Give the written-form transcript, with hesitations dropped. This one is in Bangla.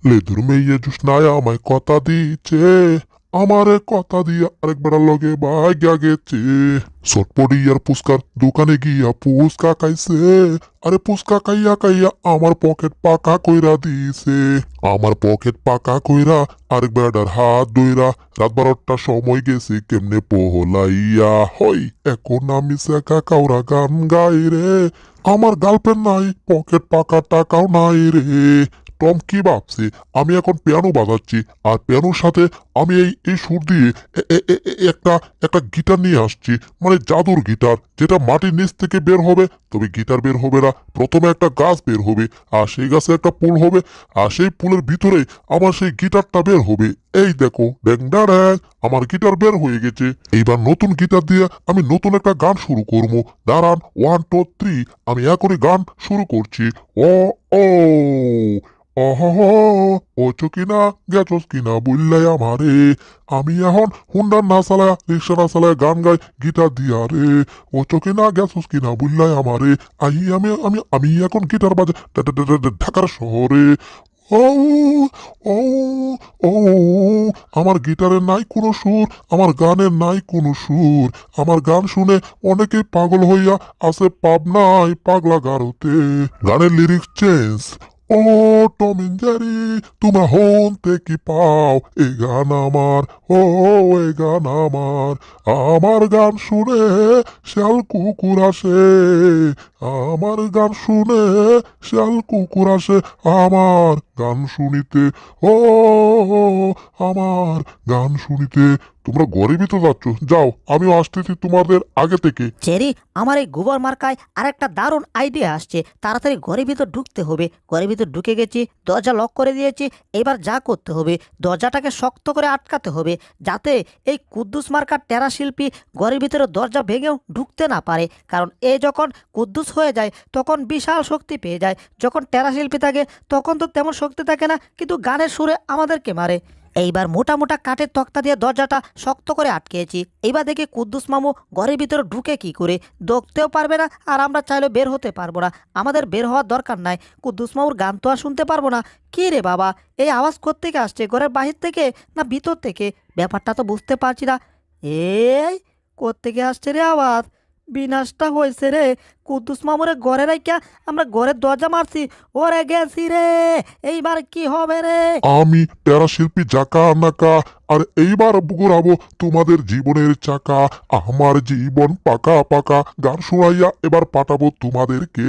লেদুর মেয়ে জুসনায় আমায় কথা দিচ্ছে, আমারে কথা দিয়া আরেকবার লগে ভাগ্যা গেছে। চটপটিয়ার পুস্কার দোকানে গিয়া পুস্কা খাইছে, আরে পুস্কা খাইয়া খাইয়া আমার পকেট পাকা কইরা দিছে। আমার পকেট পাকা কইরা আরেক বেড়ার হাত ধইরা রাত 12টার সময় গেছে কেমনে পোহলাইয়া। হই এখন আমি সেকা কাউরা গান গাই রে, আমার গার্লফ্রেন্ড নাই, পকেট পাকা টাকাও নাই রে। টম কি ভাবছে আমি এখন পিয়ানো বাজাচ্ছি, আর পিয়ানোর সাথে আমি এই এই সুর দিয়ে একটা একটা গিটার নিয়ে আসছি, মানে জাদুর গিটার, যেটা মাটির নিচ থেকে বের হবে। তবে গিটার বের হবে না, প্রথমে একটা গাছ বের হবে, আর সেই গাছে একটা পুল হবে, আর সেই পুলের ভিতরে আমার সেই গিটারটা বের হবে। এই দেখো ড্যাং ডা ড্যাং, আমার গিটার বের হয়ে গেছে। এইবার নতুন গিটার দিয়ে আমি নতুন একটা গান শুরু করবো। দাঁড়ান, 1 2 3, আমি এখনই গান শুরু করছি। ও ও অহহ, ওচো কিনা গেছস কিনা বুল্লাই আমারে, আমি এখন হুন্ডার না চালায় রিক্সা না চালায় গান গাই গিটার দিয়া রে। ওচো কিনা গেছস কিনা বুল্লাই আমারে, আমি আমি আমি এখন গিটার বাজে ঢাকার শহরে। ও ও ও, আমার গিটারের নাই কোনো সুর, আমার গানের নাই কোনো সুর। আমার গান শুনে অনেকেই পাগল হইয়া আছে পাবনায় পাগলা গারোতে। গানের লিরিক্স চেঞ্জ। ও টম এন্ড জেরি, তোমরা হনতে কি পাও এ গান আমার, ও এ গান আমার। আমার গান শুনে শিয়াল কুকুর আসে, আমার গান শুনে শিয়াল কুকুর আসে আমার গান শুনিতে। ও আমার গান শুনিতে। তোমরা গরিবই তো যাচ্ছ, যাও আমিও আসতেছি তোমাদের আগে থেকে। চেরি, আমার এই গোবর মার্কায় আরেকটা দারুণ আইডিয়া আসছে। তাড়াতাড়ি ঘরের ভিতর ঢুকতে হবে। ঘরের ভিতর ঢুকে গেছি, দরজা লক করে দিয়েছি। এবার যা করতে হবে, দরজাটাকে শক্ত করে আটকাতে হবে, যাতে এই কুদ্দুস মার্কার টেরা শিল্পী ঘরের ভিতরে দরজা ভেঙেও ঢুকতে না পারে। কারণ এ যখন কুদ্দুস হয়ে যায় তখন বিশাল শক্তি পেয়ে যায়, যখন টেরা শিল্পী থাকে তখন তো তেমন শক্তি থাকে না, কিন্তু গানের সুরে আমাদেরকে মারে। এইবার মোটা মোটা কাঠের তক্তা দিয়ে দরজাটা শক্ত করে আটকেছি। এইবার দেখি কুদ্দুস মামু ঘরের ভিতরে ঢুকে কি করে, দেখতেও পারবে না, আর আমরা চাইলে বের হতে পারবো না। আমাদের বের হওয়ার দরকার নাই, কুদ্দুস মামুর গান তো আর শুনতে পারবো না। কি রে বাবা, এই আওয়াজ কোত্থেকে আসছে, ঘরের বাহির থেকে না ভিতর থেকে? ব্যাপারটা তো বুঝতে পারছি না। এই কোত্থেকে আসছে রে আওয়াজ? বিনাশটা হয়েছে রে। কুদ্দুস মামুরে ঘরে রাইখা আমরা ঘরের দরজা মারছি, ওরে গেছি রে। এইবার কি হবে রে? আমি টেরা শিল্পী জাকা নাকা, আর এইবার ঘুরাবো তোমাদের জীবনের চাকা। আমার জীবন পাকা পাকা, গান শোনাইয়া এবার পাঠাবো তোমাদেরকে।